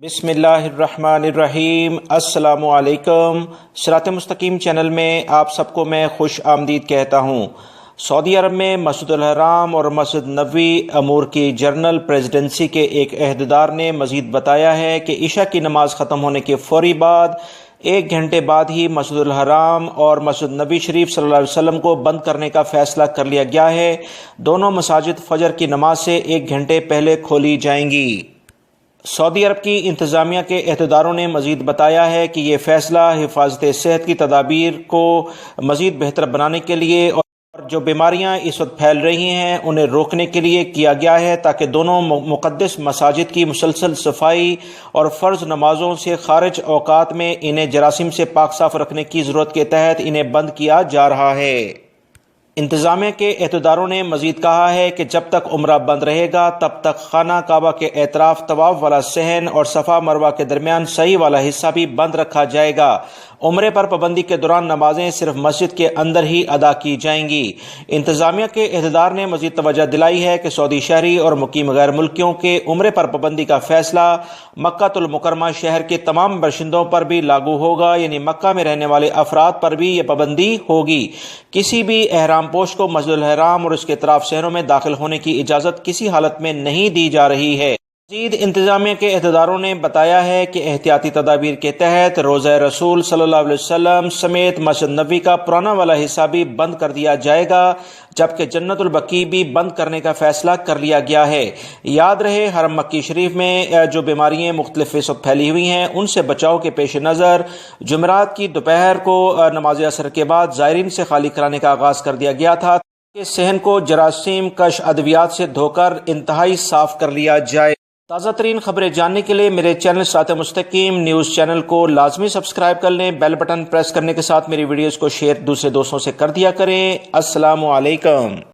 بسم اللہ الرحمن الرحیم۔ السلام علیکم۔ صراط مستقیم چینل میں آپ سب کو میں خوش آمدید کہتا ہوں۔ سعودی عرب میں مسجد الحرام اور مسجد نبوی امور کی جنرل پریزیڈنسی کے ایک عہدیدار نے مزید بتایا ہے کہ عشاء کی نماز ختم ہونے کے فوری بعد 1 گھنٹے بعد ہی مسجد الحرام اور مسجد نبی شریف صلی اللہ علیہ وسلم کو بند کرنے کا فیصلہ کر لیا گیا ہے۔ دونوں مساجد فجر کی نماز سے 1 گھنٹے پہلے کھولی جائیں گی۔ سعودی عرب کی انتظامیہ کے عہدیداروں نے مزید بتایا ہے کہ یہ فیصلہ حفاظت صحت کی تدابیر کو مزید بہتر بنانے کے لیے اور جو بیماریاں اس وقت پھیل رہی ہیں انہیں روکنے کے لیے کیا گیا ہے، تاکہ دونوں مقدس مساجد کی مسلسل صفائی اور فرض نمازوں سے خارج اوقات میں انہیں جراثیم سے پاک صاف رکھنے کی ضرورت کے تحت انہیں بند کیا جا رہا ہے۔ انتظامیہ کے عہدیداروں نے مزید کہا ہے کہ جب تک عمرہ بند رہے گا تب تک خانہ کعبہ کے اطراف طواف والا صحن اور صفا مروہ کے درمیان سعی والا حصہ بھی بند رکھا جائے گا۔ عمرے پر پابندی کے دوران نمازیں صرف مسجد کے اندر ہی ادا کی جائیں گی۔ انتظامیہ کے عہدیدار نے مزید توجہ دلائی ہے کہ سعودی شہری اور مقیم غیر ملکیوں کے عمرے پر پابندی کا فیصلہ مکہ المکرمہ شہر کے تمام باشندوں پر بھی لاگو ہوگا، یعنی مکہ میں رہنے والے افراد پر بھی یہ پابندی ہوگی۔ کسی بھی احرام پوش کو مسجد الحرام اور اس کے اطراف شہروں میں داخل ہونے کی اجازت کسی حالت میں نہیں دی جا رہی ہے۔ مزید انتظامیہ کے عہدیداروں نے بتایا ہے کہ احتیاطی تدابیر کے تحت روضہ رسول صلی اللہ علیہ وسلم سمیت مسجد نبوی کا پرانا والا حصہ بھی بند کر دیا جائے گا، جبکہ جنت البقیع بھی بند کرنے کا فیصلہ کر لیا گیا ہے۔ یاد رہے، حرم مکی شریف میں جو بیماریاں مختلف اس وقت پھیلی ہوئی ہیں ان سے بچاؤ کے پیش نظر جمعرات کی دوپہر کو نماز عصر کے بعد زائرین سے خالی کرانے کا آغاز کر دیا گیا تھا کہ صحن کو جراثیم کش ادویات سے دھو کر انتہائی صاف کر لیا جائے۔ تازہ ترین خبریں جاننے کے لیے میرے چینل صراط مستقیم نیوز چینل کو لازمی سبسکرائیب کر لیں۔ بیل بٹن پریس کرنے کے ساتھ میری ویڈیوز کو شیئر دوسرے دوستوں سے کر دیا کریں۔ السلام علیکم۔